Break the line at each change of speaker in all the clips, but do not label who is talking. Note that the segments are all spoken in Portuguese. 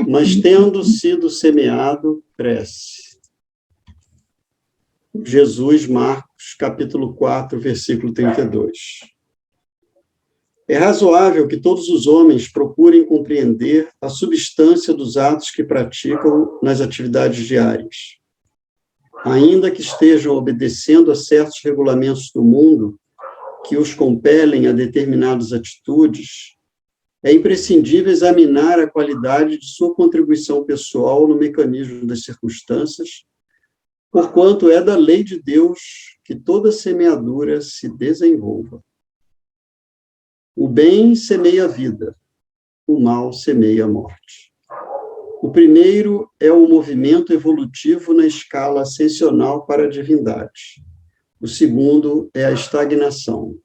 Mas tendo sido semeado, cresce. Jesus, Marcos, capítulo 4, versículo 32. É razoável que todos os homens procurem compreender a substância dos atos que praticam nas atividades diárias. Ainda que estejam obedecendo a certos regulamentos do mundo que os compelem a determinadas atitudes, é imprescindível examinar a qualidade de sua contribuição pessoal no mecanismo das circunstâncias, porquanto é da lei de Deus que toda semeadura se desenvolva. O bem semeia a vida, o mal semeia a morte. O primeiro é o movimento evolutivo na escala ascensional para a divindade. O segundo é a estagnação.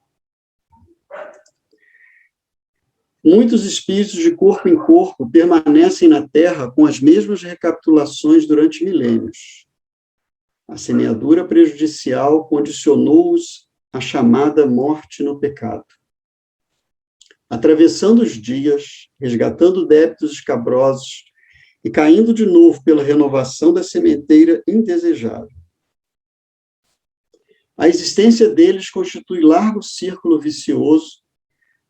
Muitos espíritos de corpo em corpo permanecem na Terra com as mesmas recapitulações durante milênios. A semeadura prejudicial condicionou-os à chamada morte no pecado. Atravessando os dias, resgatando débitos escabrosos e caindo de novo pela renovação da sementeira indesejável. A existência deles constitui largo círculo vicioso,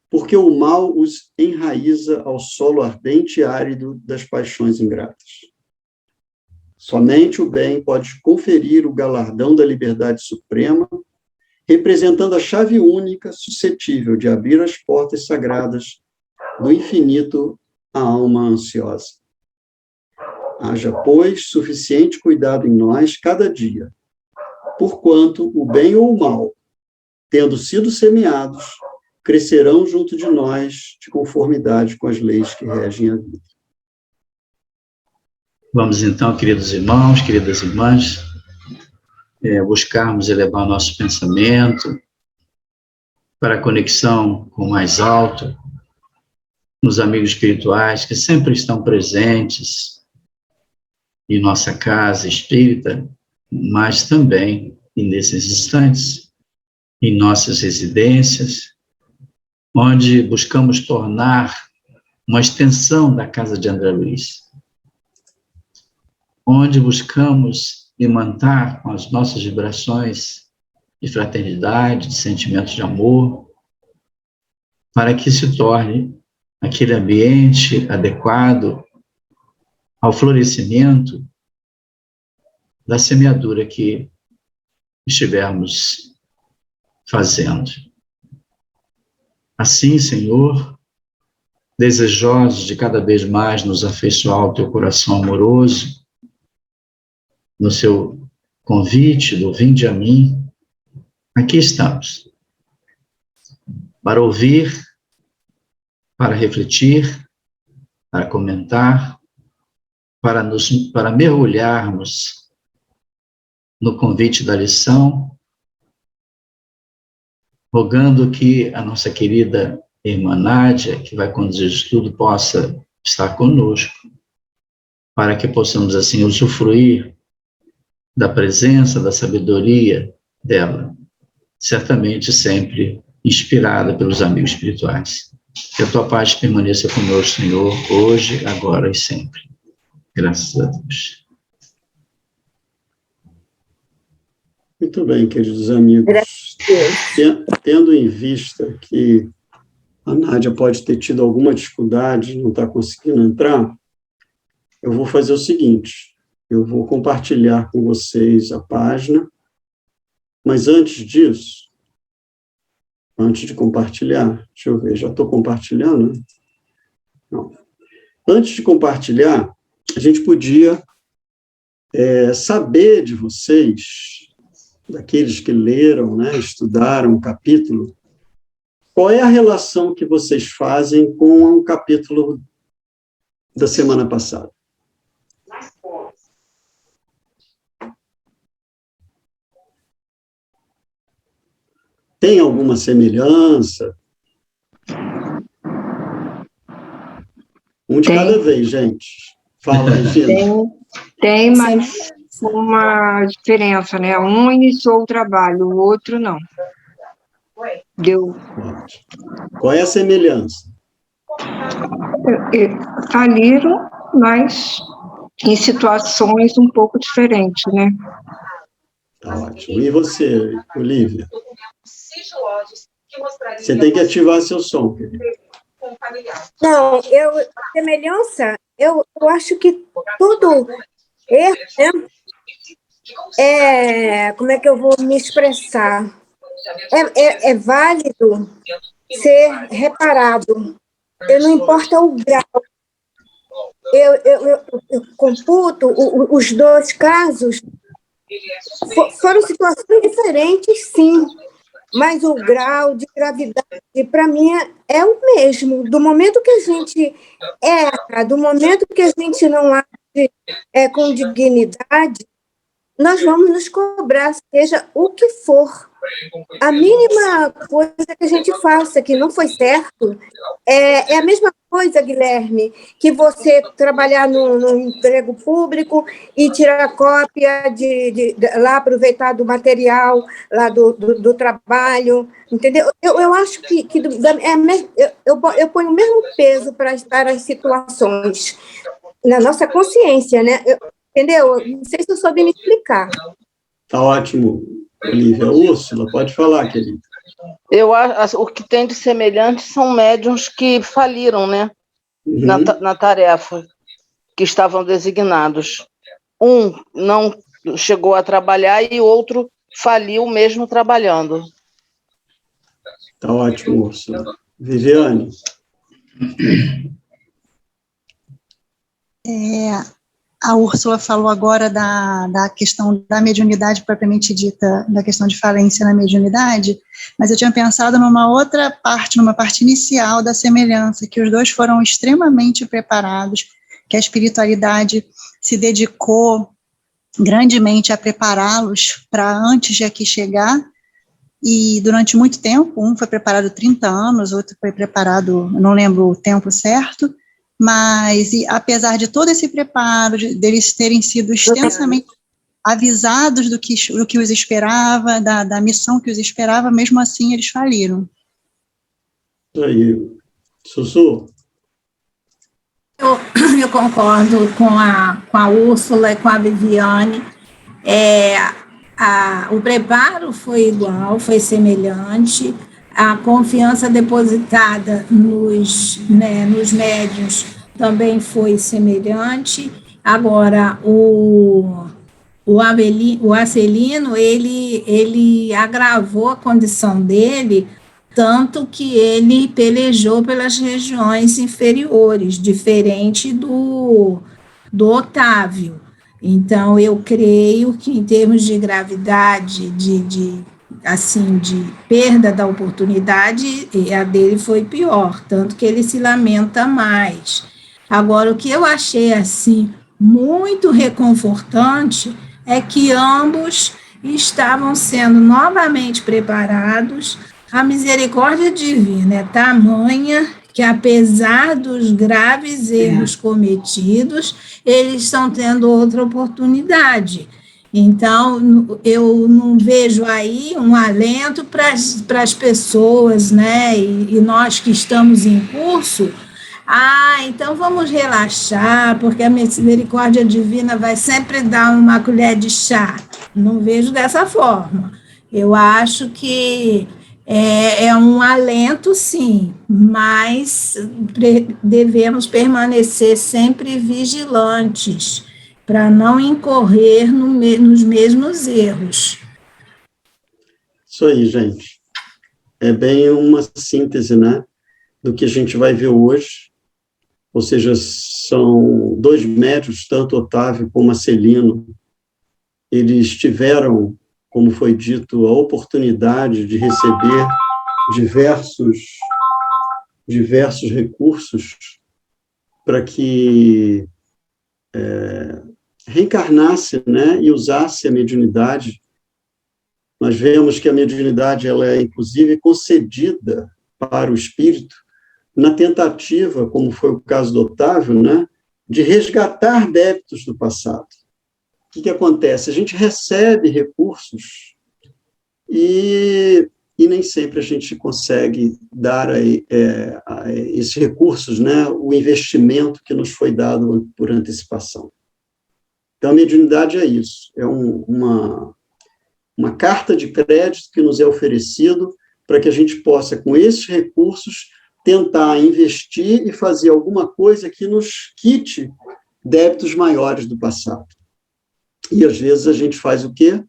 porque o mal os enraiza ao solo ardente e árido das paixões ingratas. Somente o bem pode conferir o galardão da liberdade suprema, representando a chave única suscetível de abrir as portas sagradas do infinito à alma ansiosa. Haja, pois, suficiente cuidado em nós cada dia, porquanto o bem ou o mal, tendo sido semeados, crescerão junto de nós de conformidade com as leis que regem a vida.
Vamos então, queridos irmãos, queridas irmãs, buscarmos elevar nosso pensamento para a conexão com o mais alto, nos amigos espirituais que sempre estão presentes em nossa casa espírita, mas também, e nesses instantes, em nossas residências, onde buscamos tornar uma extensão da casa de André Luiz, onde buscamos imantar com as nossas vibrações de fraternidade, de sentimentos de amor, para que se torne aquele ambiente adequado ao florescimento da semeadura que estivermos fazendo. Assim, Senhor, desejosos de cada vez mais nos afeiçoar ao teu coração amoroso, no seu convite do vinde a mim, aqui estamos, para ouvir, para refletir, para comentar, para mergulharmos no convite da lição, rogando que a nossa querida irmã Nádia, que vai conduzir o estudo, possa estar conosco, para que possamos assim usufruir da presença, da sabedoria dela, certamente sempre inspirada pelos amigos espirituais. Que a tua paz permaneça conosco, Senhor, hoje, agora e sempre. Graças a Deus.
Muito bem, queridos amigos. Tendo em vista que a Nádia pode ter tido alguma dificuldade, não está conseguindo entrar, eu vou fazer o seguinte, eu vou compartilhar com vocês a página, mas antes disso, antes de compartilhar, deixa eu ver, já estou compartilhando? Não. Antes de compartilhar, a gente podia saber de vocês, daqueles que leram, né, estudaram o capítulo, qual é a relação que vocês fazem com o capítulo da semana passada? Tem alguma semelhança? Um de cada vez, gente. Fala, Regina.
Tem, mas uma diferença, né? Um iniciou o trabalho, o outro não. Deu.
Qual é a semelhança?
Faliram mas em situações um pouco diferentes, né?
Tá ótimo. E você, Olívia? Você tem que ativar seu som, querido.
Não, semelhança, eu acho que tudo erro, né? Como é que eu vou me expressar? É válido ser reparado. Não importa o grau. Eu computo os dois casos. Foram situações diferentes, sim, mas o grau de gravidade, para mim, é o mesmo. Do momento que a gente erra, do momento que a gente não age com dignidade, nós vamos nos cobrar, seja o que for. A mínima coisa que a gente faça que não foi certo é a mesma coisa, Guilherme, que você trabalhar no emprego público e tirar cópia lá, aproveitar do material lá do trabalho, entendeu? Eu acho que eu ponho o mesmo peso para as situações na nossa consciência, né? Entendeu? Não sei se eu soube me explicar.
Tá ótimo, Olívia. Úrsula, pode falar, querida.
Eu acho o que tem de semelhante são médiuns que faliram, né? Na tarefa que estavam designados. Um não chegou a trabalhar e o outro faliu mesmo trabalhando.
Tá ótimo, Úrsula. Viviane?
A Úrsula falou agora da questão da mediunidade propriamente dita, da questão de falência na mediunidade, mas eu tinha pensado numa outra parte, numa parte inicial da semelhança, que os dois foram extremamente preparados, que a espiritualidade se dedicou grandemente a prepará-los para antes de aqui chegar, e durante muito tempo, um foi preparado 30 anos, outro foi preparado, não lembro o tempo certo, mas apesar de todo esse preparo, deles terem sido extensamente avisados do que os esperava, da missão que os esperava, mesmo assim eles faliram.
Isso aí. Sussu?
Eu concordo com a Úrsula e com a Viviane. O preparo foi igual, foi semelhante, a confiança depositada nos médiuns também foi semelhante. Agora, o Acelino, ele agravou a condição dele, tanto que ele pelejou pelas regiões inferiores, diferente do Otávio. Então, eu creio que, em termos de gravidade, de perda da oportunidade, a dele foi pior, tanto que ele se lamenta mais. Agora, o que eu achei, muito reconfortante é que ambos estavam sendo novamente preparados. A misericórdia divina é tamanha que, apesar dos graves erros cometidos, eles estão tendo outra oportunidade. Então, eu não vejo aí um alento para as pessoas, né? E nós que estamos em curso, então vamos relaxar, porque a misericórdia divina vai sempre dar uma colher de chá. Não vejo dessa forma. Eu acho que é um alento, sim, mas devemos permanecer sempre vigilantes para não incorrer nos mesmos erros.
Isso aí, gente. É bem uma síntese, né, do que a gente vai ver hoje. Ou seja, são dois médiuns, tanto Otávio como Acelino, eles tiveram, como foi dito, a oportunidade de receber diversos recursos para que reencarnasse, né, e usasse a mediunidade. Nós vemos que a mediunidade ela é, inclusive, concedida para o espírito na tentativa, como foi o caso do Otávio, né, de resgatar débitos do passado. O que acontece? A gente recebe recursos e e nem sempre a gente consegue dar a esses recursos, né, o investimento que nos foi dado por antecipação. Então, a mediunidade é isso, é uma carta de crédito que nos é oferecido para que a gente possa, com esses recursos, tentar investir e fazer alguma coisa que nos quite débitos maiores do passado. E, às vezes, a gente faz o quê?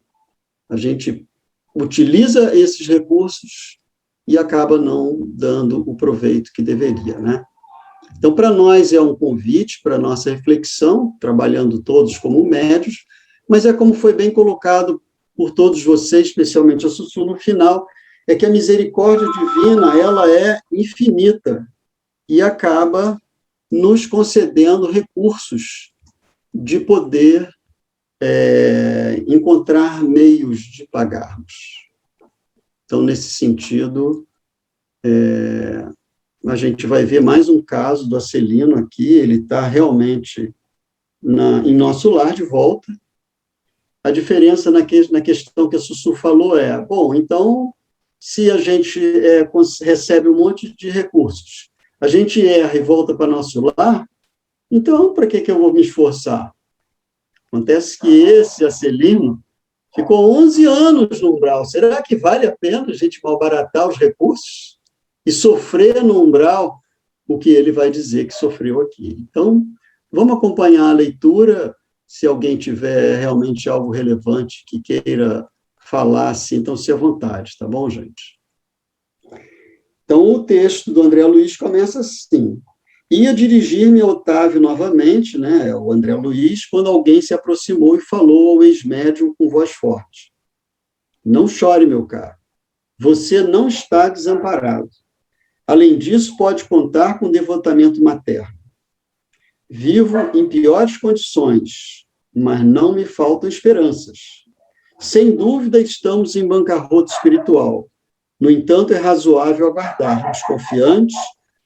A gente utiliza esses recursos e acaba não dando o proveito que deveria, né? Então, para nós é um convite para a nossa reflexão, trabalhando todos como médios, mas é como foi bem colocado por todos vocês, especialmente a Sussu no final, é que a misericórdia divina, ela é infinita e acaba nos concedendo recursos de poder encontrar meios de pagarmos. Então, nesse sentido, a gente vai ver mais um caso do Acelino aqui, ele está realmente em nosso lar de volta. A diferença na questão que a Sussu falou bom, então, se a gente recebe um monte de recursos, a gente erra e volta para nosso lar, então, para que eu vou me esforçar? Acontece que esse Acelino ficou 11 anos no umbral. Será que vale a pena a gente malbaratar os recursos e sofrer no umbral o que ele vai dizer que sofreu aqui? Então, vamos acompanhar a leitura. Se alguém tiver realmente algo relevante que queira falar, assim, então, se à vontade, tá bom, gente? Então, o texto do André Luiz começa assim: ia dirigir-me a Otávio novamente, né, o André Luiz, quando alguém se aproximou e falou ao ex-médium com voz forte: não chore, meu caro, você não está desamparado. Além disso, pode contar com devotamento materno. Vivo em piores condições, mas não me faltam esperanças. Sem dúvida, estamos em bancarrota espiritual. No entanto, é razoável aguardarmos, confiantes,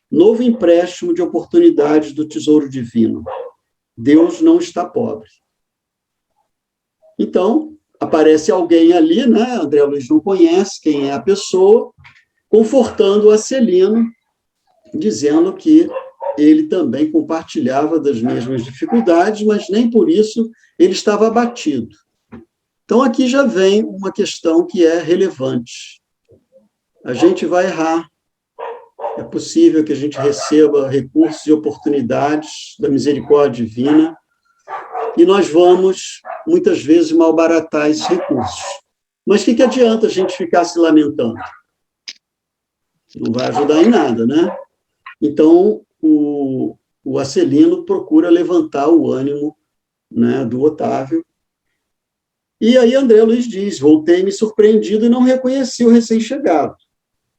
novo empréstimo de oportunidades do tesouro divino. Deus não está pobre. Então, aparece alguém ali, né? André Luiz não conhece quem é a pessoa, confortando o Acelino, dizendo que ele também compartilhava das mesmas dificuldades, mas nem por isso ele estava abatido. Então, aqui já vem uma questão que é relevante. A gente vai errar. É possível que a gente receba recursos e oportunidades da misericórdia divina e nós vamos, muitas vezes, malbaratar esses recursos. Mas o que adianta a gente ficar se lamentando? Não vai ajudar em nada, né? Então, o Acelino procura levantar o ânimo, né, do Otávio. E aí André Luiz diz: voltei-me surpreendido e não reconheci o recém-chegado.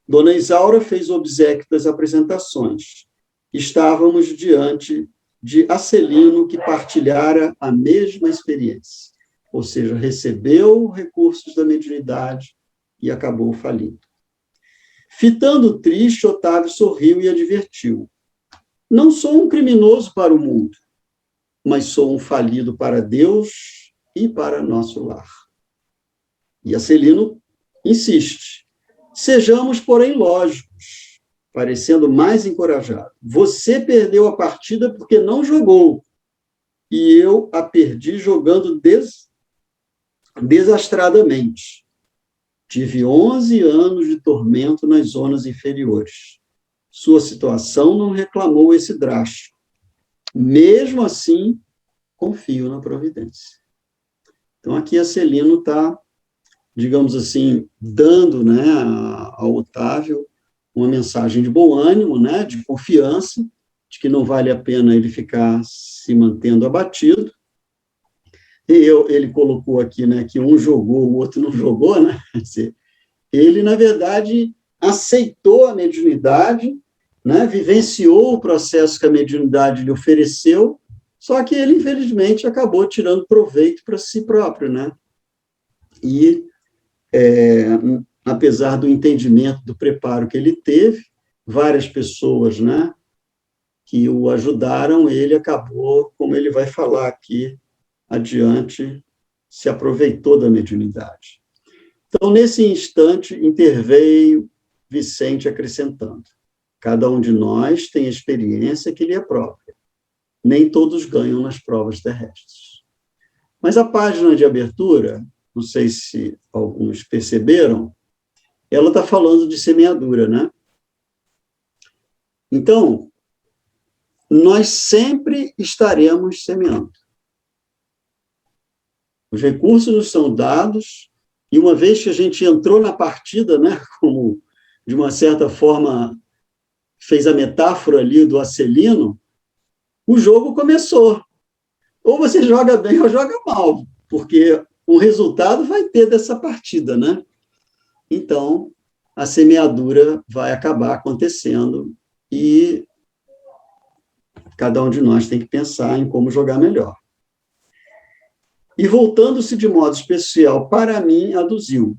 Dona Isaura fez o obséquio das apresentações. Estávamos diante de Acelino, que partilhara a mesma experiência, ou seja, recebeu recursos da mediunidade e acabou falindo. Fitando triste, Otávio sorriu e advertiu: não sou um criminoso para o mundo, mas sou um falido para Deus e para nosso lar. E Acelino insiste: sejamos, porém, lógicos, parecendo mais encorajado. Você perdeu a partida porque não jogou, e eu a perdi jogando desastradamente. Tive 11 anos de tormento nas zonas inferiores. Sua situação não reclamou esse drástico. Mesmo assim, confio na providência. Então, aqui Acelino está, digamos assim, dando, né, ao Otávio uma mensagem de bom ânimo, né, de confiança, de que não vale a pena ele ficar se mantendo abatido. E ele colocou aqui, né, que um jogou, o outro não jogou, né? Quer dizer, ele, na verdade, aceitou a mediunidade, né, vivenciou o processo que a mediunidade lhe ofereceu, só que ele, infelizmente, acabou tirando proveito para si próprio, né? E apesar do entendimento, do preparo que ele teve, várias pessoas, né, que o ajudaram, ele acabou, como ele vai falar aqui adiante, se aproveitou da mediunidade. Então, nesse instante, interveio Vicente acrescentando: cada um de nós tem a experiência que lhe é própria. Nem todos ganham nas provas terrestres. Mas a página de abertura, não sei se alguns perceberam, ela está falando de semeadura, né? Então, nós sempre estaremos semeando. Os recursos nos são dados, e uma vez que a gente entrou na partida, né, como de uma certa forma fez a metáfora ali do Acelino, o jogo começou. Ou você joga bem ou joga mal, porque o resultado vai ter dessa partida, né? Então, a semeadura vai acabar acontecendo e cada um de nós tem que pensar em como jogar melhor. E voltando-se de modo especial para mim, aduziu.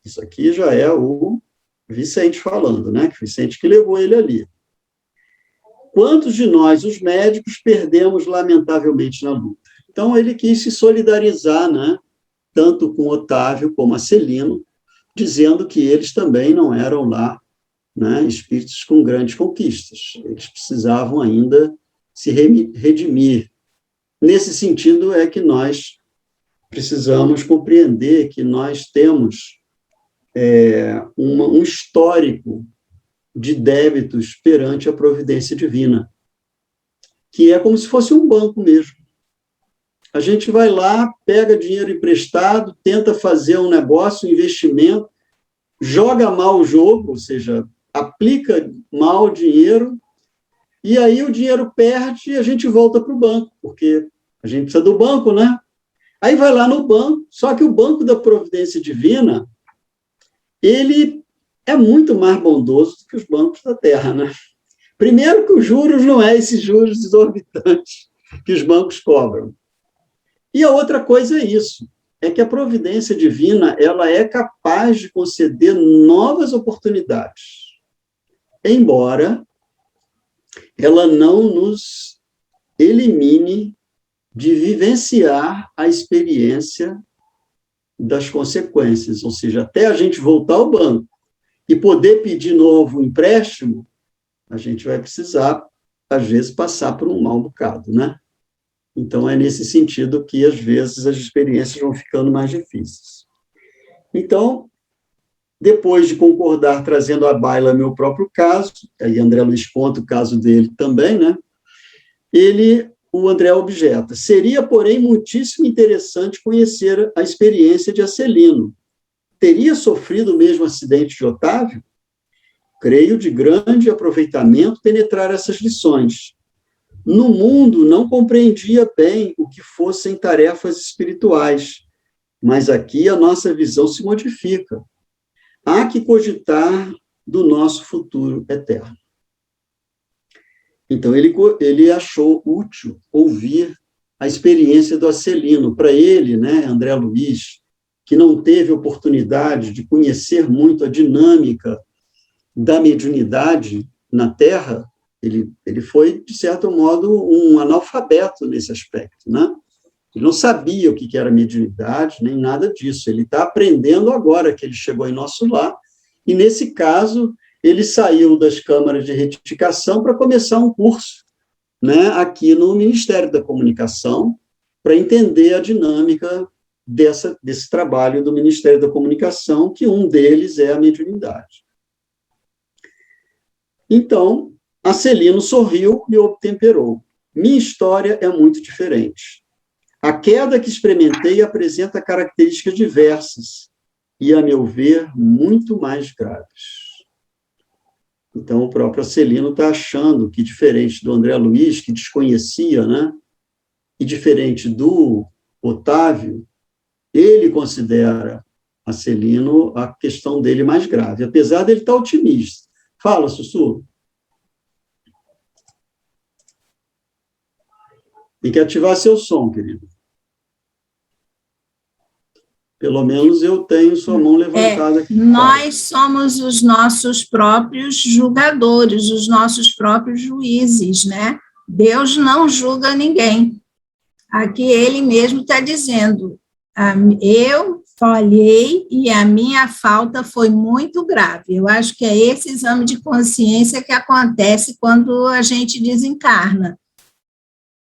Isso aqui já é o Vicente falando, né? Que Vicente que levou ele ali. Quantos de nós, os médicos, perdemos lamentavelmente na luta? Então, ele quis se solidarizar, né? Tanto com Otávio como Acelino, dizendo que eles também não eram lá, né, espíritos com grandes conquistas. Eles precisavam ainda se redimir. Nesse sentido é que nós precisamos compreender que nós temos um histórico de débitos perante a providência divina, que é como se fosse um banco mesmo. A gente vai lá, pega dinheiro emprestado, tenta fazer um negócio, um investimento, joga mal o jogo, ou seja, aplica mal o dinheiro, e aí o dinheiro perde e a gente volta para o banco, porque a gente precisa do banco, né? Aí vai lá no banco, só que o banco da providência divina, ele é muito mais bondoso do que os bancos da Terra, né? Primeiro que os juros não é esses juros exorbitantes que os bancos cobram. E a outra coisa é isso, é que a providência divina, ela é capaz de conceder novas oportunidades, embora ela não nos elimine de vivenciar a experiência das consequências, ou seja, até a gente voltar ao banco e poder pedir novo empréstimo, a gente vai precisar, às vezes, passar por um mau bocado, né? Então, é nesse sentido que, às vezes, as experiências vão ficando mais difíceis. Então, depois de concordar, trazendo à baila meu próprio caso, aí André Luiz conta o caso dele também, né? O André objeta: seria, porém, muitíssimo interessante conhecer a experiência de Acelino. Teria sofrido o mesmo acidente de Otávio? Creio de grande aproveitamento penetrar essas lições. No mundo, não compreendia bem o que fossem tarefas espirituais, mas aqui a nossa visão se modifica. Há que cogitar do nosso futuro eterno. Então, ele achou útil ouvir a experiência do Acelino. Para ele, né, André Luiz, que não teve oportunidade de conhecer muito a dinâmica da mediunidade na Terra, ele foi, de certo modo, um analfabeto nesse aspecto, né? Ele não sabia o que era mediunidade, nem nada disso. Ele está aprendendo agora que ele chegou em nosso lar, e, nesse caso, ele saiu das câmaras de retificação para começar um curso, né, aqui no Ministério da Comunicação, para entender a dinâmica desse trabalho do Ministério da Comunicação, que um deles é a mediunidade. Então, Acelino sorriu e obtemperou. Minha história é muito diferente. A queda que experimentei apresenta características diversas e, a meu ver, muito mais graves. Então, o próprio Acelino está achando que, diferente do André Luiz, que desconhecia, né, e diferente do Otávio, ele considera Acelino a questão dele mais grave, apesar dele estar otimista. Fala, Sussu. Tem que ativar seu som, querido. Pelo menos eu tenho sua mão levantada aqui.
Nós somos os nossos próprios julgadores, os nossos próprios juízes, né? Deus não julga ninguém. Aqui ele mesmo está dizendo, eu falhei e a minha falta foi muito grave. Eu acho que é esse exame de consciência que acontece quando a gente desencarna.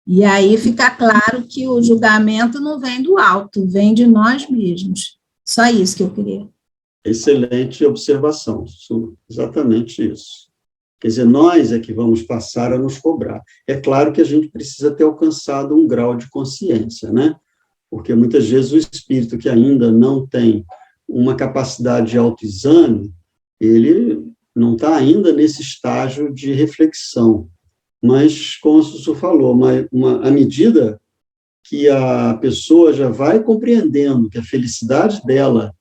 E aí fica claro que o julgamento não vem do alto, vem de nós mesmos. Só isso que eu queria.
Excelente observação, Su, exatamente isso. Quer dizer, nós é que vamos passar a nos cobrar. É claro que a gente precisa ter alcançado um grau de consciência, né? Porque muitas vezes o espírito que ainda não tem uma capacidade de autoexame, ele não está ainda nesse estágio de reflexão. Mas, como a Sussu falou, à medida que a pessoa já vai compreendendo que a felicidade dela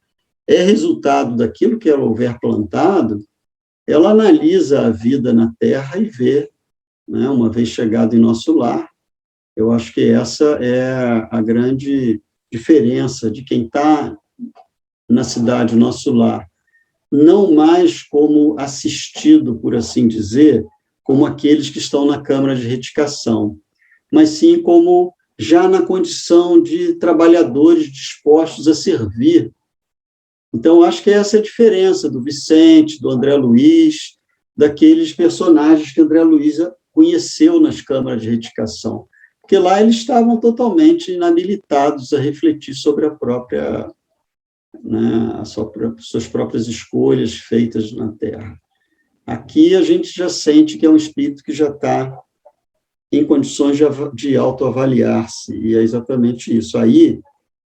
é resultado daquilo que ela houver plantado, ela analisa a vida na Terra e vê, né, uma vez chegado em nosso lar. Eu acho que essa é a grande diferença de quem está na cidade, nosso lar, não mais como assistido, por assim dizer, como aqueles que estão na Câmara de Retificação, mas sim como já na condição de trabalhadores dispostos a servir. Então, acho que essa é a diferença do Vicente, do André Luiz, daqueles personagens que André Luiz conheceu nas câmaras de retificação, porque lá eles estavam totalmente inabilitados a refletir sobre a própria, né, suas próprias escolhas feitas na Terra. Aqui a gente já sente que é um espírito que já está em condições de autoavaliar-se, e é exatamente isso. Aí,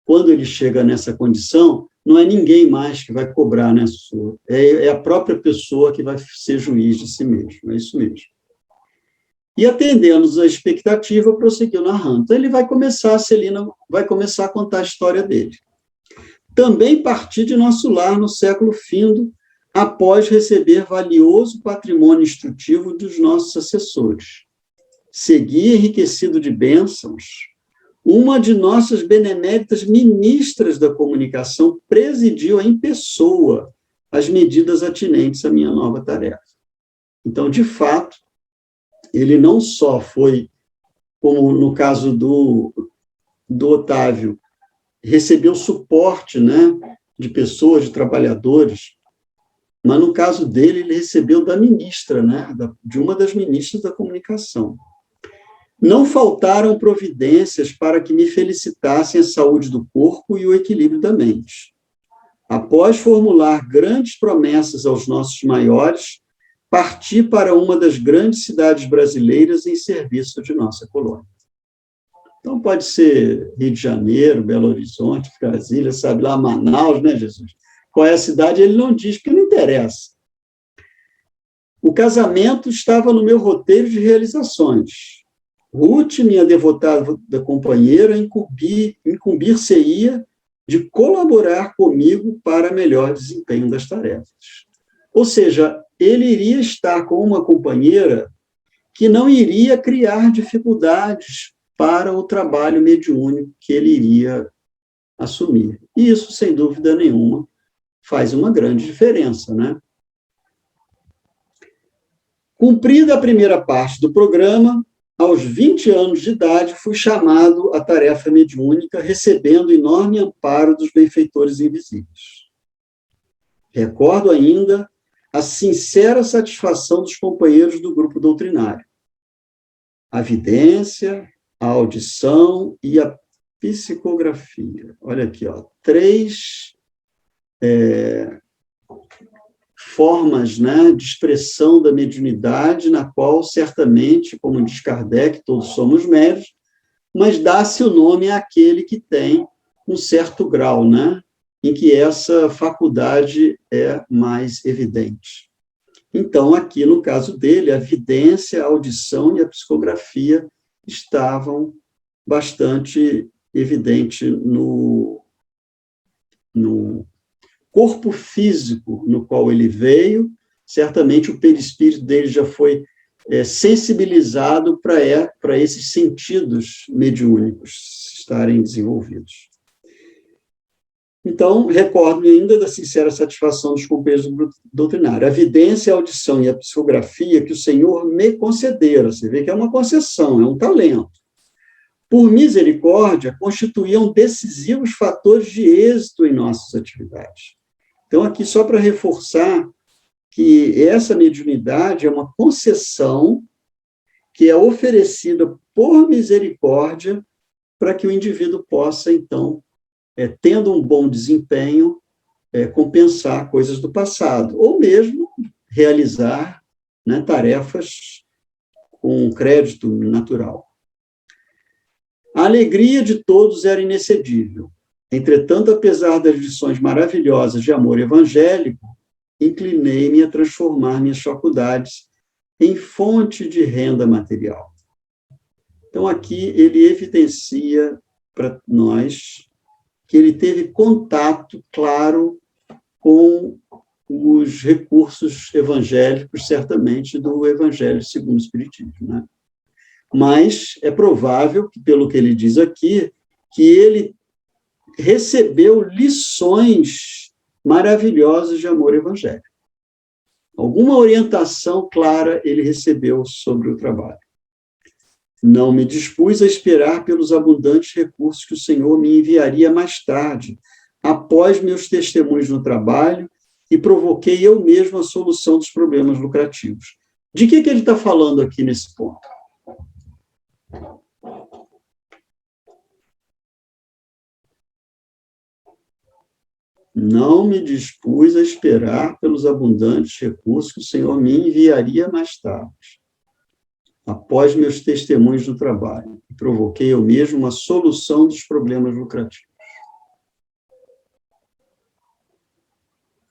quando ele chega nessa condição, não é ninguém mais que vai cobrar, né, Sussu? É a própria pessoa que vai ser juiz de si mesmo, é isso mesmo. E atendendo a expectativa, prosseguiu narrando. Então, ele vai começar, a Celina vai começar a contar a história dele. Também parti de nosso lar no século findo, após receber valioso patrimônio instrutivo dos nossos assessores. Segui enriquecido de bênçãos. Uma de nossas beneméritas ministras da comunicação presidiu em pessoa as medidas atinentes à minha nova tarefa. Então, de fato, ele não só foi, como no caso do Otávio, recebeu suporte, né, de pessoas, de trabalhadores, mas no caso dele, ele recebeu da ministra, né, de uma das ministras da comunicação. Não faltaram providências para que me felicitassem a saúde do corpo e o equilíbrio da mente. Após formular grandes promessas aos nossos maiores, parti para uma das grandes cidades brasileiras em serviço de nossa colônia. Então, pode ser Rio de Janeiro, Belo Horizonte, Brasília, sabe lá, Manaus, né, Jesus? Qual é a cidade? Ele não diz, porque não interessa. O casamento estava no meu roteiro de realizações. Ruth, minha devotada companheira, incumbir-se-ia de colaborar comigo para melhor desempenho das tarefas. Ou seja, ele iria estar com uma companheira que não iria criar dificuldades para o trabalho mediúnico que ele iria assumir. E isso, sem dúvida nenhuma, faz uma grande diferença, né? Cumprida a primeira parte do programa, aos 20 anos de idade, fui chamado à tarefa mediúnica, recebendo enorme amparo dos benfeitores invisíveis. Recordo ainda a sincera satisfação dos companheiros do grupo doutrinário. A vidência, a audição e a psicografia. Olha aqui, ó, 3 formas, né, de expressão da mediunidade, na qual, certamente, como diz Kardec, todos somos médios, mas dá-se o nome àquele que tem um certo grau, né, em que essa faculdade é mais evidente. Então, aqui, no caso dele, a vidência, a audição e a psicografia estavam bastante evidentes no corpo físico no qual ele veio. Certamente o perispírito dele já foi sensibilizado para esses sentidos mediúnicos estarem desenvolvidos. Então, recordo-me ainda da sincera satisfação dos companheiros do doutrinário. A vidência, a audição e a psicografia que o Senhor me concedera. Você vê que é uma concessão, é um talento. por misericórdia, constituíam decisivos fatores de êxito em nossas atividades. Então, aqui, só para reforçar que essa mediunidade é uma concessão que é oferecida por misericórdia para que o indivíduo possa, então, tendo um bom desempenho, compensar coisas do passado, ou mesmo realizar, né, tarefas com crédito natural. A alegria de todos era inexcedível. Entretanto, apesar das lições maravilhosas de amor evangélico, inclinei-me a transformar minhas faculdades em fonte de renda material. Então, aqui ele evidencia para nós que ele teve contato claro com os recursos evangélicos, certamente, do Evangelho segundo o Espiritismo, né? Mas é provável, que, pelo que ele diz aqui, que ele recebeu lições maravilhosas de amor evangélico. Alguma orientação clara ele recebeu sobre o trabalho. Não me dispus a esperar pelos abundantes recursos que o Senhor me enviaria mais tarde, após meus testemunhos no trabalho, e provoquei eu mesmo a solução dos problemas lucrativos. De que ele está falando aqui nesse ponto? Não me dispus a esperar pelos abundantes recursos que o Senhor me enviaria mais tarde, após meus testemunhos no trabalho, e provoquei eu mesmo uma solução dos problemas lucrativos.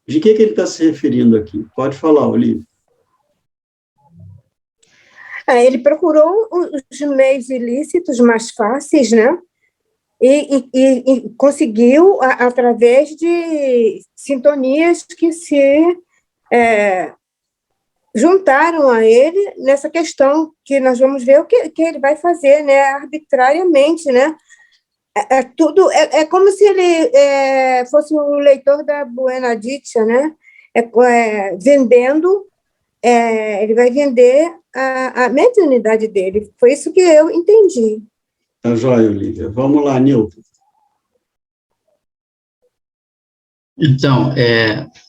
De que ele está se referindo aqui? Pode falar, Olívia.
Ele procurou os meios ilícitos mais fáceis, né? E conseguiu, através de sintonias que se juntaram a ele nessa questão, que nós vamos ver o que ele vai fazer, né? Arbitrariamente, né? Tudo é como se ele fosse o leitor da Buena Dicha, né? Vendendo, ele vai vender a mediunidade dele. Foi isso que eu entendi.
Tá joia, Olívia. Vamos lá, Nilton.
Então,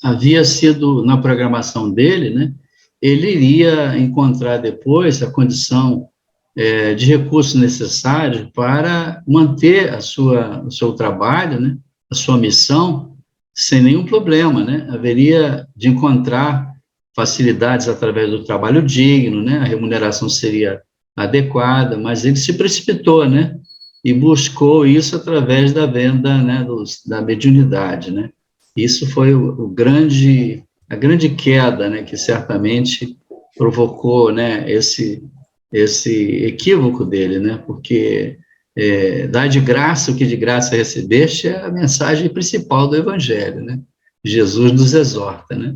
havia sido na programação dele, né? Ele iria encontrar depois a condição de recursos necessários para manter o seu trabalho, né? A sua missão, sem nenhum problema, né? Haveria de encontrar facilidades através do trabalho digno, né? A remuneração seria adequada, mas ele se precipitou, né? E buscou isso através da venda, né? Da mediunidade, né? Isso foi a grande queda, né? Que certamente provocou, né? Esse equívoco dele, né? Porque dar de graça o que de graça recebeste é a mensagem principal do Evangelho, né? Jesus nos exorta, né?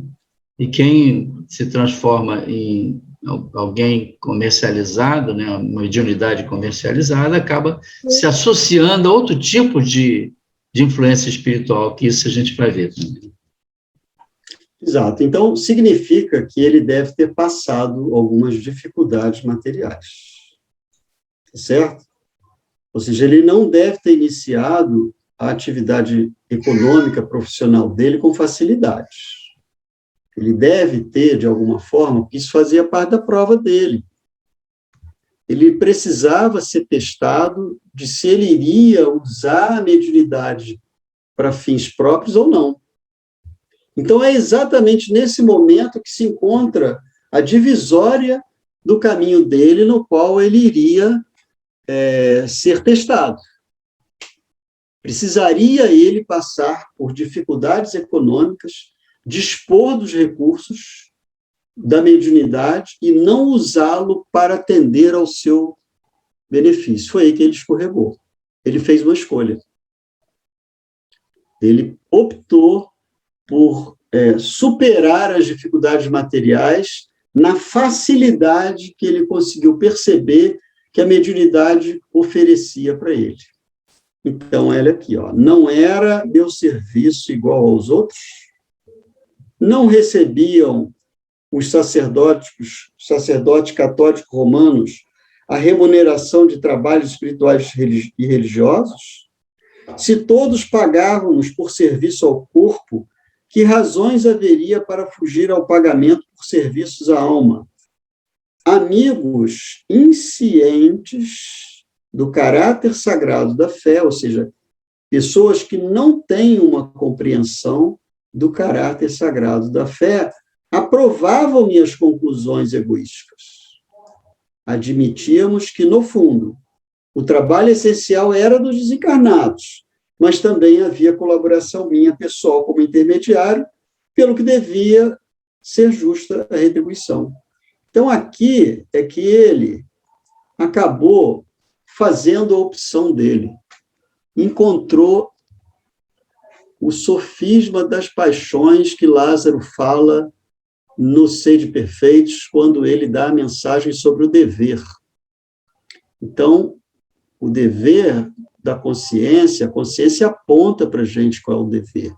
E quem se transforma em alguém comercializado, né, uma mediunidade comercializada, acaba se associando a outro tipo de influência espiritual, que isso a gente vai ver também.
Exato. Então, significa que ele deve ter passado algumas dificuldades materiais. Certo? Ou seja, ele não deve ter iniciado a atividade econômica profissional dele com facilidade. Ele deve ter, de alguma forma, porque isso fazia parte da prova dele. Ele precisava ser testado de se ele iria usar a mediunidade para fins próprios ou não. Então, é exatamente nesse momento que se encontra a divisória do caminho dele, no qual ele iria ser testado. Precisaria ele passar por dificuldades econômicas, dispor dos recursos da mediunidade e não usá-lo para atender ao seu benefício. Foi aí que ele escorregou. Ele fez uma escolha. Ele optou por superar as dificuldades materiais na facilidade que ele conseguiu perceber que a mediunidade oferecia para ele. Então, olha aqui, ó, não era meu serviço igual aos outros, não recebiam os sacerdotes católicos romanos a remuneração de trabalhos espirituais e religiosos? Se todos pagávamos por serviço ao corpo, que razões haveria para fugir ao pagamento por serviços à alma? Amigos inscientes do caráter sagrado da fé, ou seja, pessoas que não têm uma compreensão do caráter sagrado da fé, aprovavam minhas conclusões egoísticas. Admitíamos que, no fundo, o trabalho essencial era dos desencarnados, mas também havia colaboração minha pessoal como intermediário, pelo que devia ser justa a retribuição. Então, aqui é que ele acabou fazendo a opção dele. Encontrou o sofisma das paixões que Lázaro fala no Sede Perfeitos, quando ele dá a mensagem sobre o dever. Então, o dever da consciência, a consciência aponta para a gente qual é o dever.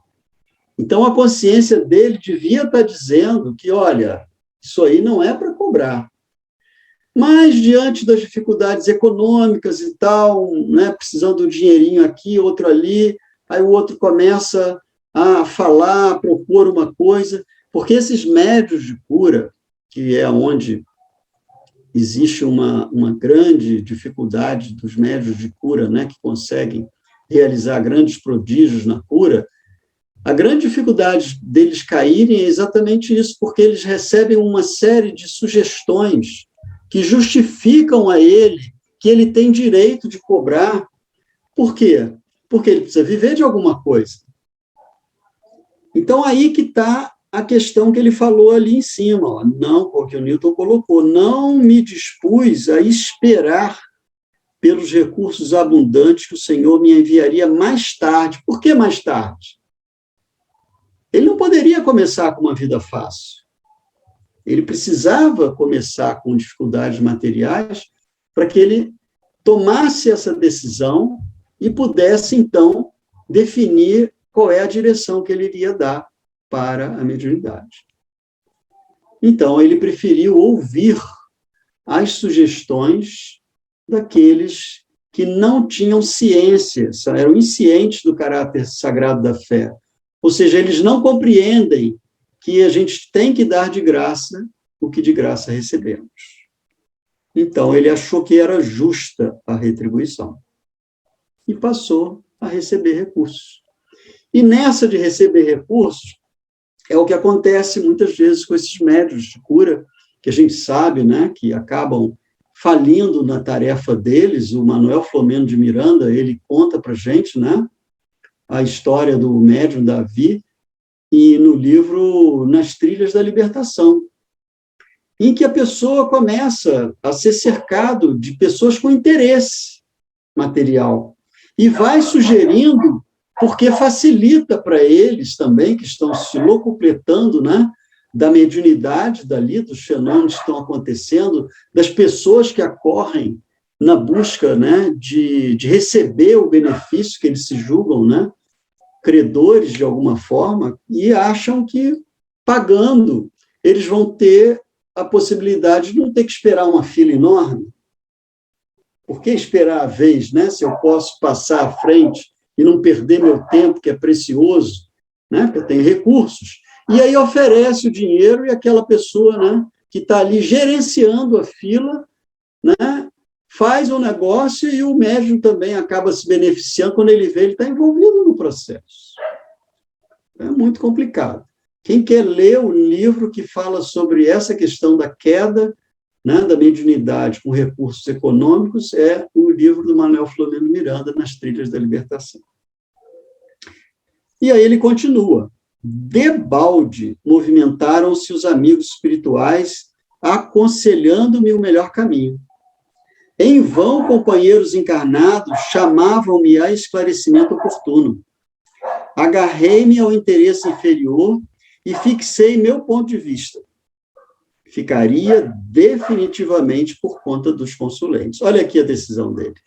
Então, a consciência dele devia estar dizendo que, olha, isso aí não é para cobrar. Mas, diante das dificuldades econômicas e tal, né, precisando de um dinheirinho aqui, outro ali, aí o outro começa a falar, a propor uma coisa, porque esses médios de cura, que é onde existe uma grande dificuldade dos médios de cura, né, que conseguem realizar grandes prodígios na cura, a grande dificuldade deles caírem é exatamente isso, porque eles recebem uma série de sugestões que justificam a ele que ele tem direito de cobrar. Por quê? Porque ele precisa viver de alguma coisa. Então, aí que está a questão que ele falou ali em cima, ó, não, porque o Newton colocou, não me dispus a esperar pelos recursos abundantes que o Senhor me enviaria mais tarde. Por que mais tarde? Ele não poderia começar com uma vida fácil. Ele precisava começar com dificuldades materiais para que ele tomasse essa decisão e pudesse, então, definir qual é a direção que ele iria dar para a mediunidade. Então, ele preferiu ouvir as sugestões daqueles que não tinham ciência, eram inscientes do caráter sagrado da fé. Ou seja, eles não compreendem que a gente tem que dar de graça o que de graça recebemos. Então, ele achou que era justa a retribuição e passou a receber recursos. E nessa de receber recursos, é o que acontece muitas vezes com esses médios de cura, que a gente sabe, né, que acabam falindo na tarefa deles. O Manuel Flomeno de Miranda, ele conta para a gente, né, a história do médium Davi, e no livro Nas Trilhas da Libertação, em que a pessoa começa a ser cercado de pessoas com interesse material, e vai sugerindo, porque facilita para eles também, que estão se locupletando, né, da mediunidade dali, dos fenômenos que estão acontecendo, das pessoas que acorrem na busca, né, de receber o benefício que eles se julgam, né, credores de alguma forma, e acham que, pagando, eles vão ter a possibilidade de não ter que esperar uma fila enorme. Por que esperar a vez, né, se eu posso passar à frente e não perder meu tempo, que é precioso, né, porque eu tenho recursos? E aí oferece o dinheiro e aquela pessoa, né, que está ali gerenciando a fila, né, faz o negócio e o médium também acaba se beneficiando. Quando ele vê, ele está envolvido no processo. É muito complicado. Quem quer ler o livro que fala sobre essa questão da queda, né, da mediunidade com recursos econômicos, é o livro do Manuel Flomeno Miranda, Nas Trilhas da Libertação. E aí ele continua. Debalde movimentaram-se os amigos espirituais aconselhando-me o melhor caminho. Em vão, companheiros encarnados chamavam-me a esclarecimento oportuno. Agarrei-me ao interesse inferior e fixei meu ponto de vista. Ficaria definitivamente por conta dos consulentes. Olha aqui a decisão dele.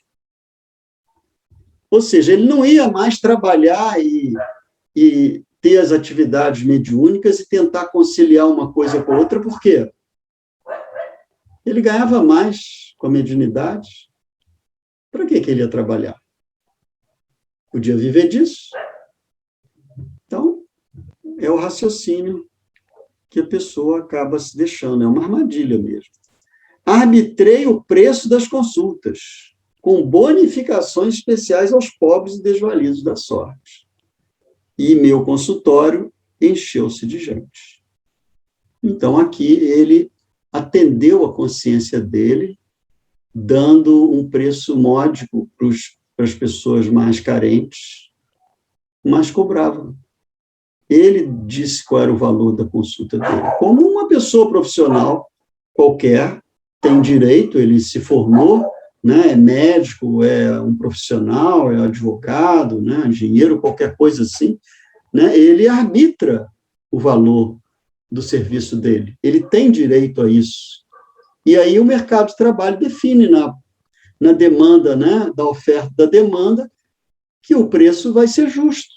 Ou seja, ele não ia mais trabalhar e ter as atividades mediúnicas e tentar conciliar uma coisa com a outra, por quê? Ele ganhava mais. com a mediunidade, para que ele ia trabalhar? Podia viver disso. Então, é o raciocínio que a pessoa acaba se deixando, é uma armadilha mesmo. Arbitrei o preço das consultas, com bonificações especiais aos pobres e desvalidos da sorte. E meu consultório encheu-se de gente. Então, aqui, ele atendeu a consciência dele, dando um preço módico para as pessoas mais carentes, mas cobrava. Ele disse qual era o valor da consulta dele. Como uma pessoa profissional qualquer tem direito, ele se formou, né, é médico, é um profissional, é advogado, né, engenheiro, qualquer coisa assim, né, ele arbitra o valor do serviço dele. Ele tem direito a isso. E aí o mercado de trabalho define na demanda, né, da oferta da demanda, que o preço vai ser justo.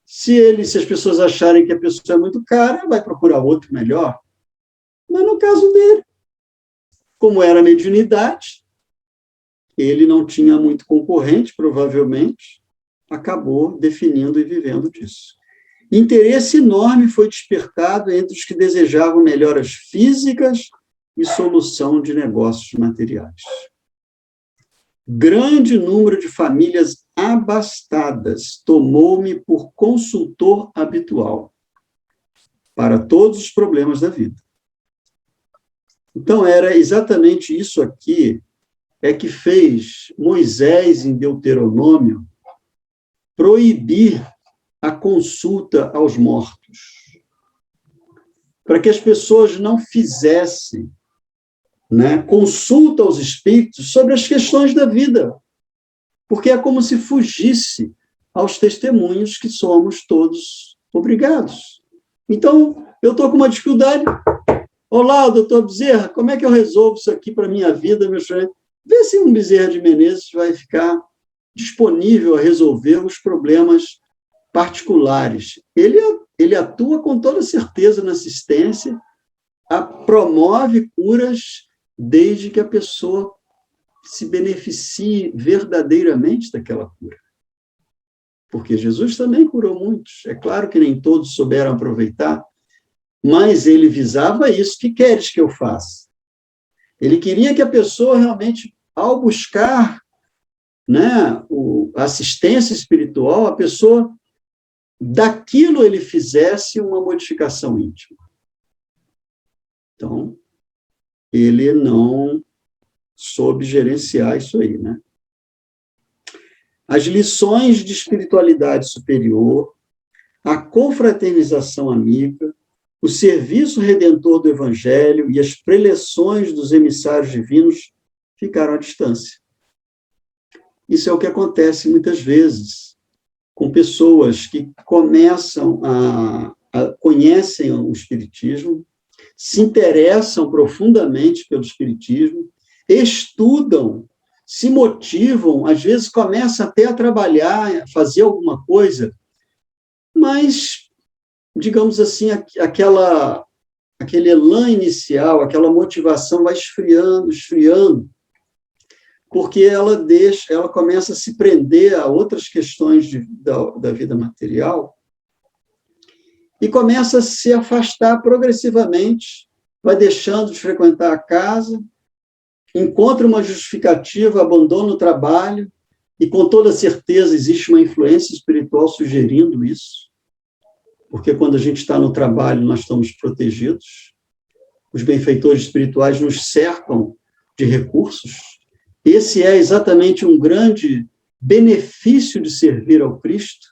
Se as pessoas acharem que a pessoa é muito cara, vai procurar outro melhor. Mas no caso dele, como era mediunidade, ele não tinha muito concorrente, provavelmente, acabou definindo e vivendo disso. Interesse enorme foi despertado entre os que desejavam melhoras físicas e solução de negócios materiais. Grande número de famílias abastadas tomou-me por consultor habitual para todos os problemas da vida. Então, era exatamente isso aqui que fez Moisés, em Deuteronômio, proibir a consulta aos mortos, para que as pessoas não fizessem, né, consulta aos espíritos sobre as questões da vida, porque é como se fugisse aos testemunhos que somos todos obrigados. Então, eu estou com uma dificuldade. Olá, doutor Bezerra, como é que eu resolvo isso aqui para a minha vida, meu senhor? Vê se um Bezerra de Menezes vai ficar disponível a resolver os problemas particulares. Ele atua com toda certeza na assistência, promove curas desde que a pessoa se beneficie verdadeiramente daquela cura. Porque Jesus também curou muitos. É claro que nem todos souberam aproveitar, mas ele visava isso. O que queres que eu faça? Ele queria que a pessoa realmente, ao buscar, né, a assistência espiritual, a pessoa, daquilo ele fizesse uma modificação íntima. Então, ele não soube gerenciar isso aí, né? As lições de espiritualidade superior, a confraternização amiga, o serviço redentor do Evangelho e as preleções dos emissários divinos ficaram à distância. Isso é o que acontece muitas vezes com pessoas que começam conhecem o Espiritismo, se interessam profundamente pelo Espiritismo, estudam, se motivam, às vezes começam até a trabalhar, a fazer alguma coisa, mas, digamos assim, aquele elan inicial, aquela motivação vai esfriando, porque ela começa a se prender a outras questões da vida material e começa a se afastar progressivamente, vai deixando de frequentar a casa, encontra uma justificativa, abandona o trabalho, e com toda certeza existe uma influência espiritual sugerindo isso, porque quando a gente está no trabalho, nós estamos protegidos, os benfeitores espirituais nos cercam de recursos. Esse é exatamente um grande benefício de servir ao Cristo,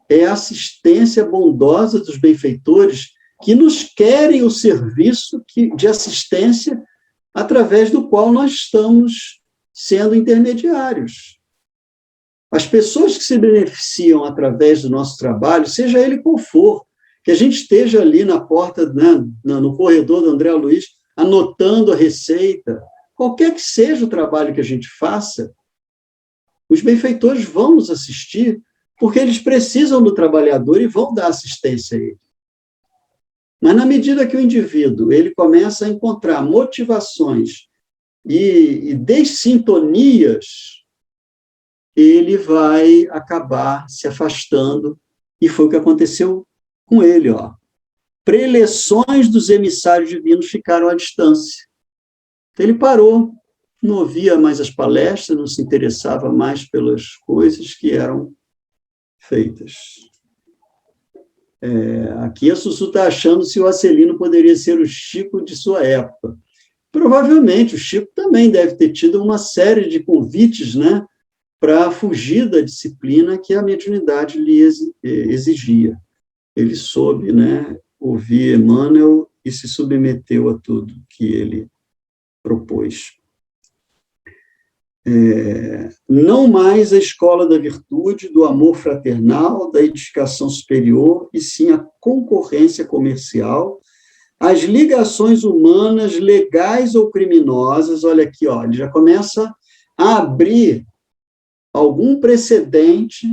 é a assistência bondosa dos benfeitores que nos querem o serviço de assistência através do qual nós estamos sendo intermediários. As pessoas que se beneficiam através do nosso trabalho, seja ele qual for, que a gente esteja ali na porta, né, no corredor do André Luiz, anotando a receita, qualquer que seja o trabalho que a gente faça, os benfeitores vão nos assistir, porque eles precisam do trabalhador e vão dar assistência a ele. Mas, na medida que o indivíduo ele começa a encontrar motivações e dessintonias, ele vai acabar se afastando, e foi o que aconteceu com ele, ó. Preleções dos emissários divinos ficaram à distância. Então, ele parou, não ouvia mais as palestras, não se interessava mais pelas coisas que eram feitas. Aqui a Sussu está achando se o Acelino poderia ser o Chico de sua época. Provavelmente, o Chico também deve ter tido uma série de convites, né, para fugir da disciplina que a mediunidade lhe exigia. Ele soube, né, ouvir Emmanuel e se submeteu a tudo que ele propôs. Não mais a escola da virtude, do amor fraternal, da edificação superior, e sim a concorrência comercial, as ligações humanas, legais ou criminosas. Olha aqui, ó, ele já começa a abrir algum precedente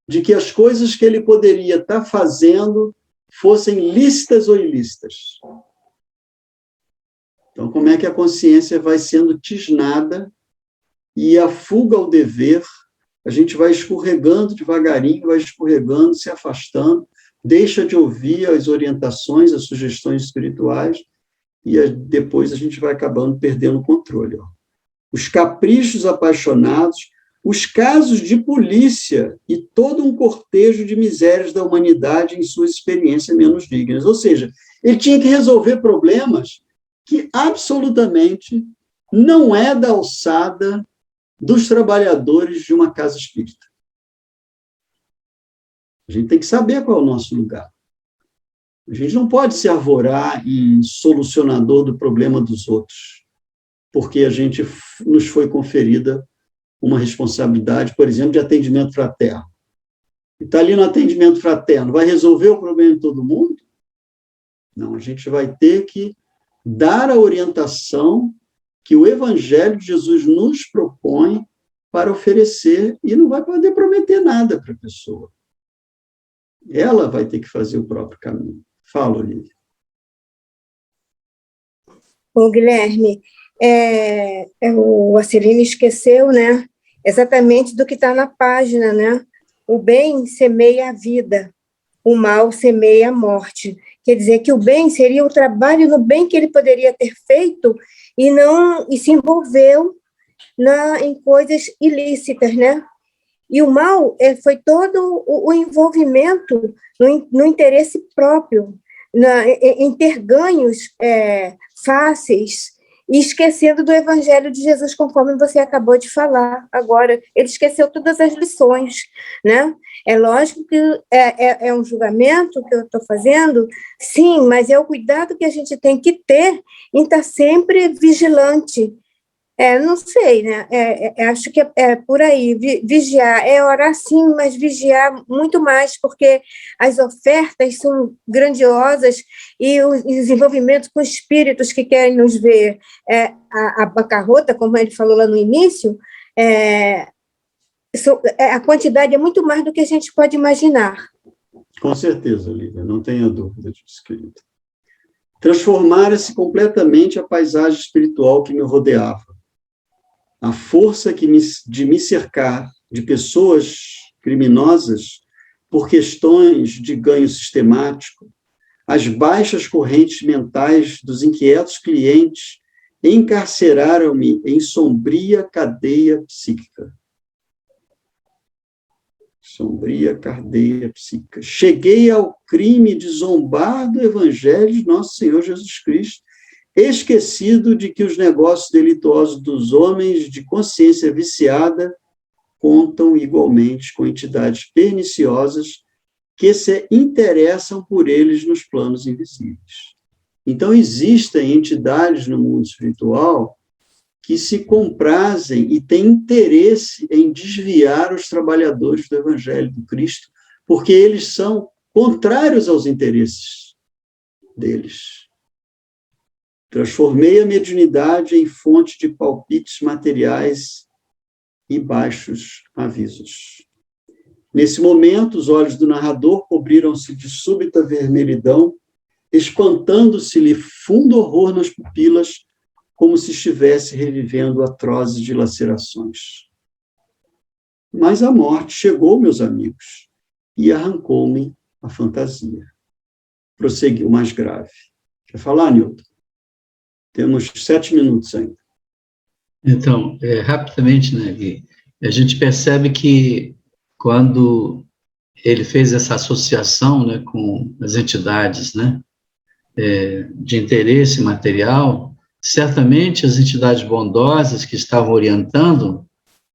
de que as coisas que ele poderia estar fazendo fossem lícitas ou ilícitas. Então, como é que a consciência vai sendo tisnada e a fuga ao dever, a gente vai escorregando devagarinho, vai escorregando, se afastando, deixa de ouvir as orientações, as sugestões espirituais, e depois a gente vai acabando perdendo o controle. Ó. Os caprichos apaixonados, os casos de polícia e todo um cortejo de misérias da humanidade em suas experiências menos dignas. Ou seja, ele tinha que resolver problemas que absolutamente não é da alçada dos trabalhadores de uma casa espírita. A gente tem que saber qual é o nosso lugar. A gente não pode se arvorar em solucionador do problema dos outros, porque a gente nos foi conferida uma responsabilidade, por exemplo, de atendimento fraterno. E está ali no atendimento fraterno, vai resolver o problema de todo mundo? Não, a gente vai ter que dar a orientação que o Evangelho de Jesus nos propõe para oferecer, e não vai poder prometer nada para a pessoa. Ela vai ter que fazer o próprio caminho. Fala, Olívia.
Ô, Guilherme, o Acelino esqueceu, né, exatamente do que está na página, né? O bem semeia a vida, o mal semeia a morte. Quer dizer que o bem seria o trabalho no bem que ele poderia ter feito e se envolveu em coisas ilícitas, né? E o mal foi todo o envolvimento no interesse próprio, em ter ganhos fáceis, e esquecendo do Evangelho de Jesus, conforme você acabou de falar agora. Ele esqueceu todas as lições, né? É lógico que é um julgamento que eu estou fazendo, sim, mas é o cuidado que a gente tem que ter em estar sempre vigilante. Não sei, né? Acho que é por aí. Vigiar, orar sim, mas vigiar muito mais, porque as ofertas são grandiosas e os envolvimentos com espíritos que querem nos ver a bancarrota, como ele falou lá no início, a quantidade é muito mais do que a gente pode imaginar.
Com certeza, Lívia, não tenha dúvida disso, querida. Transformara-se completamente a paisagem espiritual que me rodeava. A força de me cercar de pessoas criminosas por questões de ganho sistemático, as baixas correntes mentais dos inquietos clientes encarceraram-me em sombria cadeia psíquica. Sombria cadeia psíquica. Cheguei ao crime de zombar do Evangelho de Nosso Senhor Jesus Cristo, esquecido de que os negócios delituosos dos homens de consciência viciada contam igualmente com entidades perniciosas que se interessam por eles nos planos invisíveis. Então, existem entidades no mundo espiritual que se comprazem e têm interesse em desviar os trabalhadores do Evangelho do Cristo, porque eles são contrários aos interesses deles. Transformei a mediunidade em fonte de palpites materiais e baixos avisos. Nesse momento, os olhos do narrador cobriram-se de súbita vermelhidão, espantando-se-lhe fundo horror nas pupilas, como se estivesse revivendo atrozes dilacerações. Mas a morte chegou, meus amigos, e arrancou-me a fantasia. Prosseguiu mais grave. Quer falar, Newton? Temos 7 minutos ainda.
Então, rapidamente, né, Gui, a gente percebe que quando ele fez essa associação, né, com as entidades, né, de interesse material, certamente as entidades bondosas que estavam orientando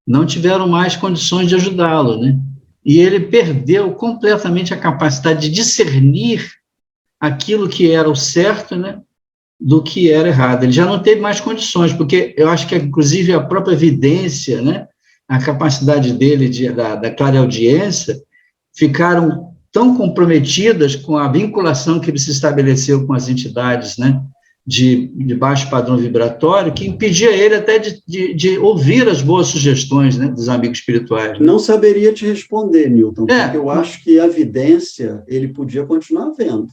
não tiveram mais condições de ajudá-lo, né? E ele perdeu completamente a capacidade de discernir aquilo que era o certo, né, do que era errado. Ele já não teve mais condições, porque eu acho que, inclusive, a própria evidência, né, a capacidade dele da clareaudiência, ficaram tão comprometidas com a vinculação que ele se estabeleceu com as entidades, né, de baixo padrão vibratório, que impedia ele até de ouvir as boas sugestões, né, dos amigos espirituais.
Não saberia te responder, Newton, porque eu acho que a evidência ele podia continuar vendo.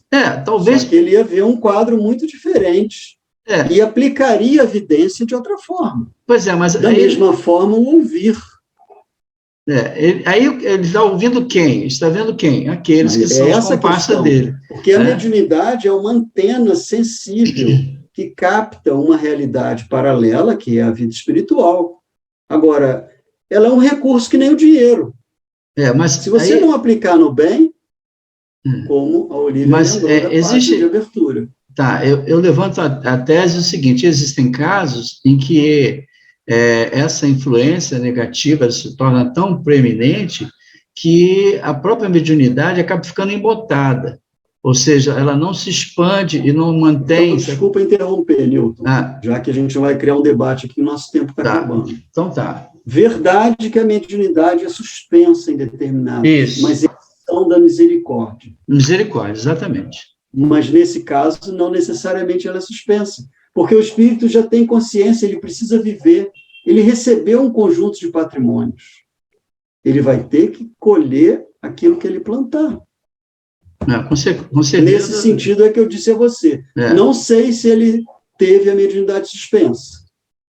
Talvez.
Só que ele ia ver um quadro muito diferente e aplicaria a evidência de outra forma.
Pois é, mas...
Da mesma forma, o ouvir.
Aí ele está ouvindo quem? Está vendo quem? Aqueles que são os comparsas dele.
Porque a mediunidade é uma antena sensível que capta uma realidade paralela, que é a vida espiritual. Agora, ela é um recurso que nem o dinheiro.
Mas
se você não aplicar no bem, como a Olívia lembrou da parte de abertura.
Tá, eu levanto a tese o seguinte: existem casos em que essa influência negativa se torna tão preeminente que a própria mediunidade acaba ficando embotada, ou seja, ela não se expande e não mantém...
Então, desculpa interromper, Newton, já que a gente vai criar um debate aqui, o nosso tempo está acabando.
Então tá.
Verdade que a mediunidade é suspensa em determinado, mas é questão da misericórdia.
Misericórdia, exatamente.
Mas, nesse caso, não necessariamente ela é suspensa, porque o espírito já tem consciência, ele precisa viver, ele recebeu um conjunto de patrimônios. Ele vai ter que colher aquilo que ele plantar.
Com certeza.
Nesse sentido é que eu disse a você. Não sei se ele teve a mediunidade suspensa.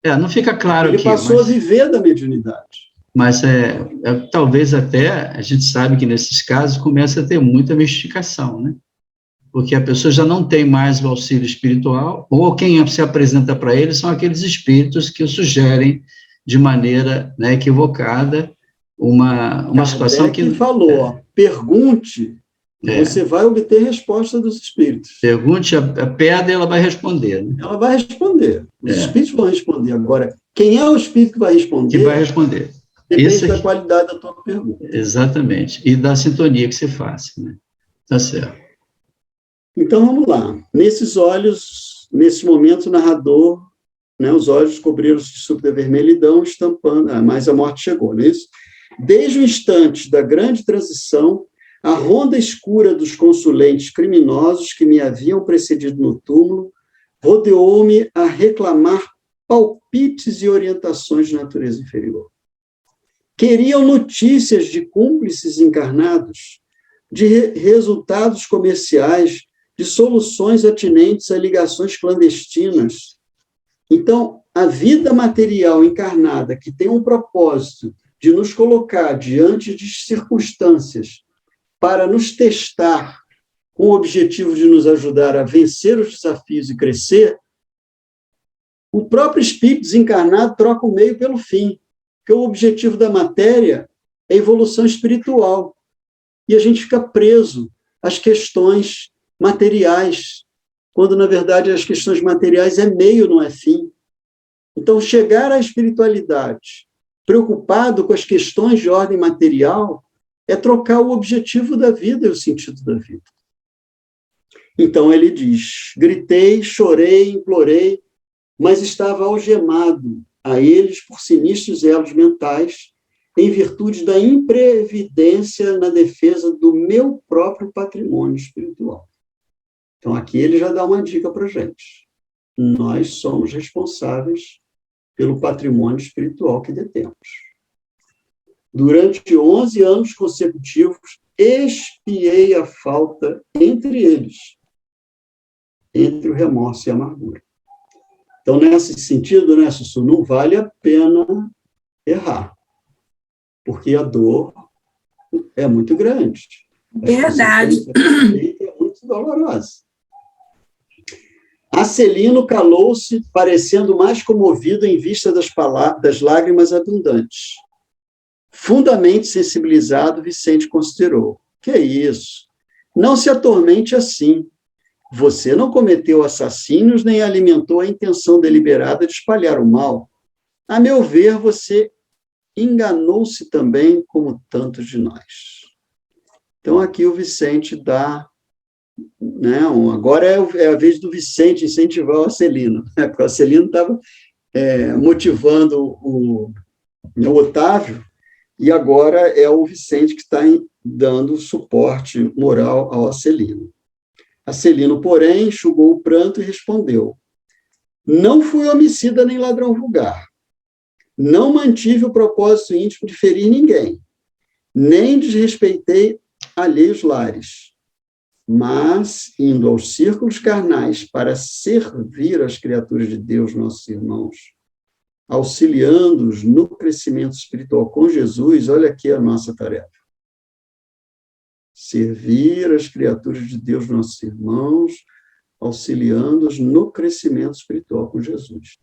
Não fica claro
ele
aqui.
Ele passou a viver da mediunidade.
Mas talvez até, a gente sabe que nesses casos começa a ter muita mistificação, né? Porque a pessoa já não tem mais o auxílio espiritual, ou quem se apresenta para ele são aqueles espíritos que o sugerem de maneira, né, equivocada uma situação que...
falou, pergunte, você vai obter resposta dos espíritos.
Pergunte a pedra e ela vai responder. Né?
Ela vai responder, os espíritos vão responder. Agora, quem é o espírito que vai responder?
Que vai responder.
Depende da qualidade da tua pergunta.
Exatamente, e da sintonia que você faça. Né? Tá certo.
Então, vamos lá. Nesses olhos, nesse momento, o narrador, né, os olhos cobriram-se de súbita vermelhidão, estampando, mas a morte chegou, não é isso? Desde o instante da grande transição, a ronda escura dos consulentes criminosos que me haviam precedido no túmulo rodeou-me a reclamar palpites e orientações de natureza inferior. Queriam notícias de cúmplices encarnados, de resultados comerciais, de soluções atinentes a ligações clandestinas. Então, a vida material encarnada, que tem um propósito de nos colocar diante de circunstâncias para nos testar com o objetivo de nos ajudar a vencer os desafios e crescer, o próprio espírito desencarnado troca o meio pelo fim, porque o objetivo da matéria é a evolução espiritual. E a gente fica preso às questões materiais, quando, na verdade, as questões materiais é meio, não é fim. Então, chegar à espiritualidade, preocupado com as questões de ordem material, é trocar o objetivo da vida e o sentido da vida. Então, ele diz, gritei, chorei, implorei, mas estava algemado a eles por sinistros elos mentais, em virtude da imprevidência na defesa do meu próprio patrimônio espiritual. Então, aqui ele já dá uma dica para a gente. Nós somos responsáveis pelo patrimônio espiritual que detemos. Durante 11 anos consecutivos, expiei a falta entre eles, entre o remorso e a amargura. Então, nesse sentido, né, Sussu, não vale a pena errar, porque a dor é muito grande.
Verdade.
É muito dolorosa. Acelino calou-se, parecendo mais comovido em vista das lágrimas abundantes. Fundamente sensibilizado, Vicente considerou: que é isso? Não se atormente assim. Você não cometeu assassínios nem alimentou a intenção deliberada de espalhar o mal. A meu ver, você enganou-se também, como tantos de nós. Então, aqui o Vicente dá... Né, agora é a vez do Vicente incentivar o Acelino, né, porque o Acelino estava motivando o Otávio, e agora é o Vicente que está dando suporte moral ao Acelino. Acelino, porém, enxugou o pranto e respondeu: não fui homicida nem ladrão vulgar. Não mantive o propósito íntimo de ferir ninguém, nem desrespeitei alheios lares. Mas, indo aos círculos carnais para servir as criaturas de Deus, nossos irmãos, auxiliando-os no crescimento espiritual com Jesus, olha aqui a nossa tarefa. Servir as criaturas de Deus, nossos irmãos, auxiliando-os no crescimento espiritual com Jesus.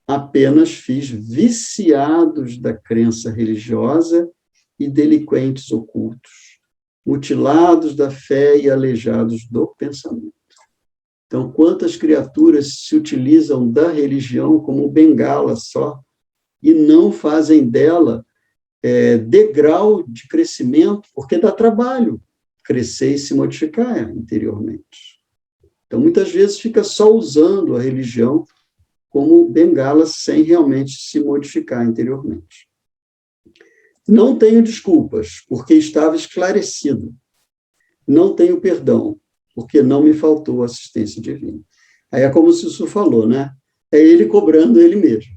Apenas fiz viciados da crença religiosa e delinquentes ocultos, mutilados da fé e aleijados do pensamento. Então, quantas criaturas se utilizam da religião como bengala só e não fazem dela degrau de crescimento, porque dá trabalho crescer e se modificar interiormente. Então, muitas vezes fica só usando a religião como bengala sem realmente se modificar interiormente. Não tenho desculpas, porque estava esclarecido. Não tenho perdão, porque não me faltou assistência divina. Aí é como o Sussu falou, né? É ele cobrando ele mesmo.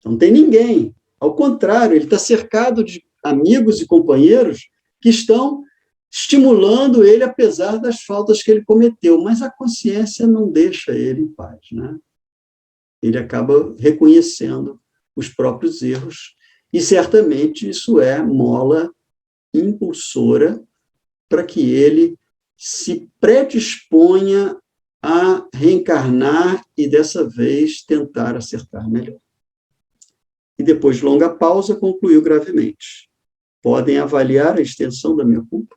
Não tem ninguém. Ao contrário, ele está cercado de amigos e companheiros que estão estimulando ele, apesar das faltas que ele cometeu. Mas a consciência não deixa ele em paz, né? Ele acaba reconhecendo os próprios erros, e certamente isso é mola impulsora para que ele se predisponha a reencarnar e, dessa vez, tentar acertar melhor. E depois de longa pausa, concluiu gravemente: podem avaliar a extensão da minha culpa?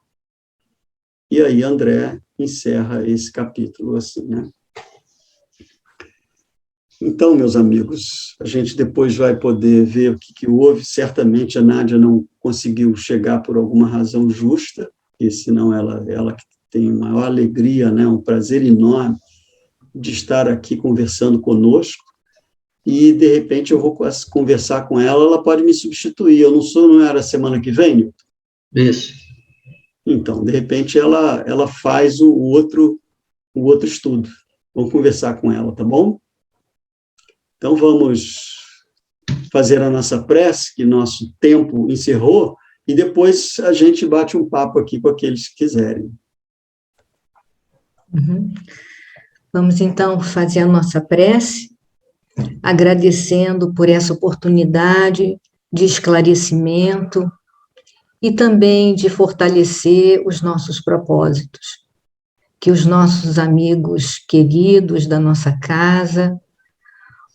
E aí André encerra esse capítulo assim, né? Então, meus amigos, a gente depois vai poder ver o que houve. Certamente a Nádia não conseguiu chegar por alguma razão justa, e senão ela que tem maior alegria, né, um prazer enorme de estar aqui conversando conosco, e, de repente, eu vou conversar com ela, ela pode me substituir. Eu não era semana que vem, Nilton?
Isso.
Então, de repente, ela faz o outro estudo. Vamos conversar com ela, tá bom? Então, vamos fazer a nossa prece, que nosso tempo encerrou, e depois a gente bate um papo aqui com aqueles que quiserem.
Uhum. Vamos, então, fazer a nossa prece, agradecendo por essa oportunidade de esclarecimento e também de fortalecer os nossos propósitos. Que os nossos amigos queridos da nossa casa,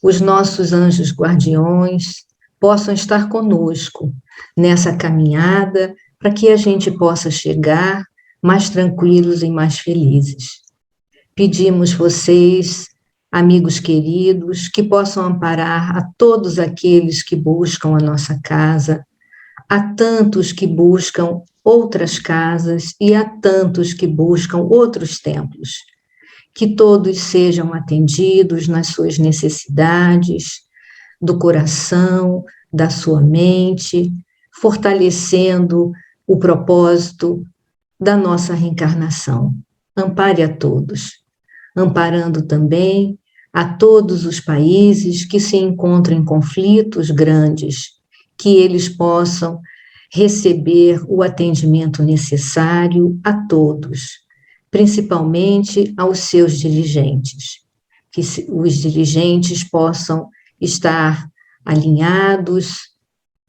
os nossos anjos guardiões, possam estar conosco nessa caminhada para que a gente possa chegar mais tranquilos e mais felizes. Pedimos vocês, amigos queridos, que possam amparar a todos aqueles que buscam a nossa casa, a tantos que buscam outras casas e a tantos que buscam outros templos. Que todos sejam atendidos nas suas necessidades, do coração, da sua mente, fortalecendo o propósito da nossa reencarnação. Ampare a todos, amparando também a todos os países que se encontram em conflitos grandes, que eles possam receber o atendimento necessário a todos, principalmente aos seus dirigentes. que os dirigentes possam estar alinhados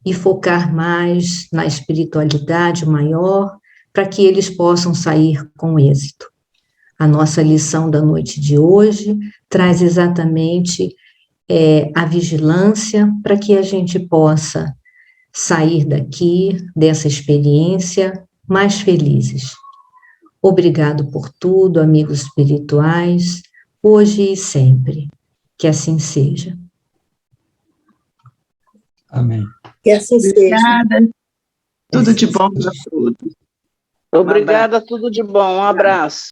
e focar mais na espiritualidade maior, para que eles possam sair com êxito. A nossa lição da noite de hoje traz exatamente a vigilância para que a gente possa sair daqui, dessa experiência, mais felizes. Obrigado por tudo, amigos espirituais, hoje e sempre. Que assim seja.
Amém.
Que assim seja.
Obrigada. Tudo de bom para todos.
Obrigada, tudo de bom. Um abraço.